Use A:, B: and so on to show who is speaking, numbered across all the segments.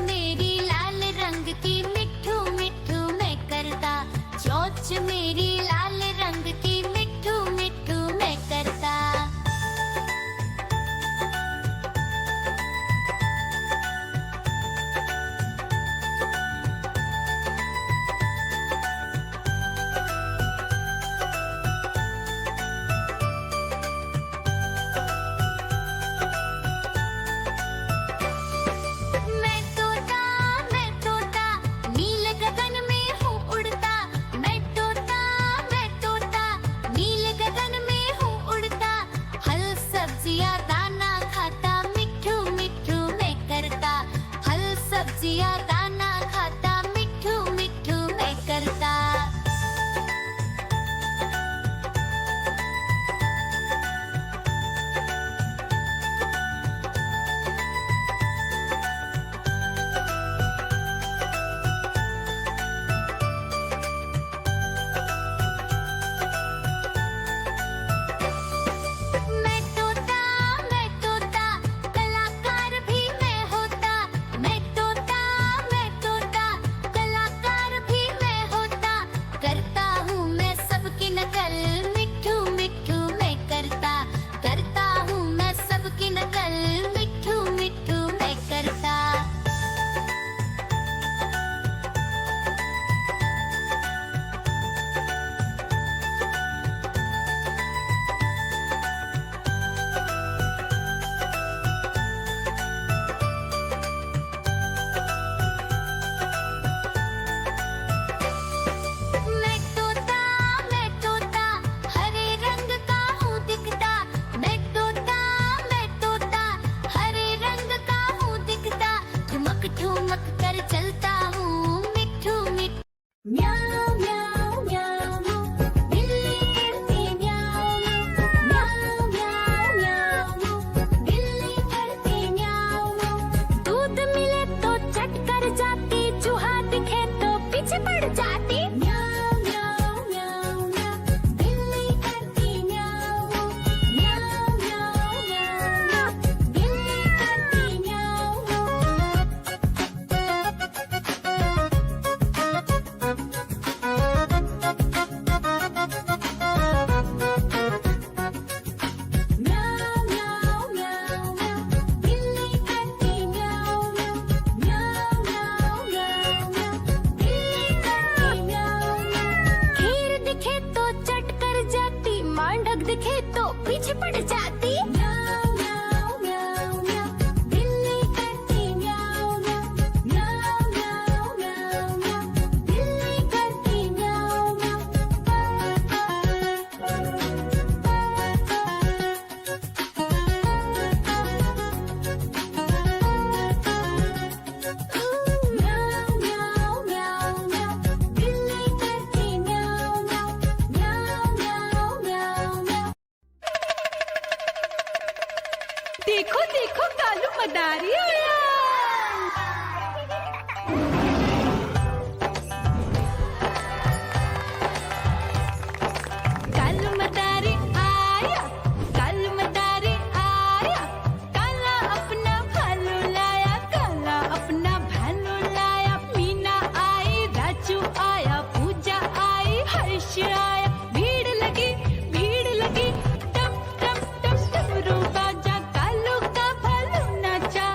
A: मेरी लाल रंग की मिठू मिठू मैं करता, चोंच मेरी लाल रंग की मिठू मिठू मैं करता। मैं तोता नील गगन में हूँ उड़ता। मैं तोता नील गगन में हूँ उड़ता। हल सब्जियाँ दाना खाता, मिठू मिठू मैं करता। हल सब्जियाँ दाना खाता, मिठू मिठू मैं करता। मैं तोता कलाकार भी मैं होता। मैं तोता कलाकार भी मैं होता। करता हूँ मैं सबकी नकल, मिठू मिठू मैं करता। करता हूँ मैं सबकी नकल, मिठू मिठू मैं करता। मैं तोता हरे रंग का हूँ दिखता। मैं तोता हरे रंग का हूँ दिखता। ठुमक ठुमक कर चलता हूँ, मिठू मिठू। म्याऊं म्याऊं म्याऊं बिल्ली करती म्याऊं म्याऊं म्याऊं म्याऊं बिल्ली करती म्याऊं। दूध मिले तो चट कर जाती, चूहा दिखे तो पीछे पड़ जाती। म्याऊं म्याऊं म्याऊं म्याऊं बिल्ली करती म्याऊं म्याऊं म्याऊं म्याऊं बिल्ली करती म्याऊं। म्याऊं म्याऊं म्याऊं म्याऊं बिल्ली करती म्याऊं म्याऊं म्याऊं म्याऊं म्याऊं बिल्ली करती म्याऊं। खीर दिखे तो चट कर जाती, मांडक दिखे तो पीछे पड़ जाती। म्याऊं म्याऊं म्याऊं म्याऊं बिल्ली करती म्याऊं म्याऊं म्याऊं म्याऊं म्याऊं बिल्ली करती म्याऊं म्याऊं। म्याऊं म्याऊं म्याऊं म्याऊं बिल्ली करती म्याऊं म्याऊं म्याऊं म्याऊं म्याऊं।
B: देखो देखो कालू मदारी आया। कालू मदारी आया, कालू मदारी आया। काला अपना भालू लाया, काला अपना भालू लाया। मीना आई, राजू आया, पूजा आई, हर्ष आया। भीड़ लगी टप टप टप डमरू बाजा। कालू का भालू नाचा,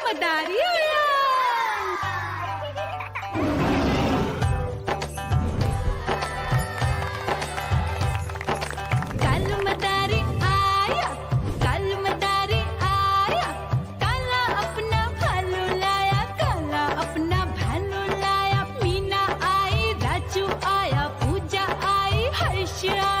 B: मदारी आया कल मदारी आया कल मदारी आया काला अपना भालू लाया काला अपना भालू लाया मीना आई राजू आया पूजा आई हर्ष आया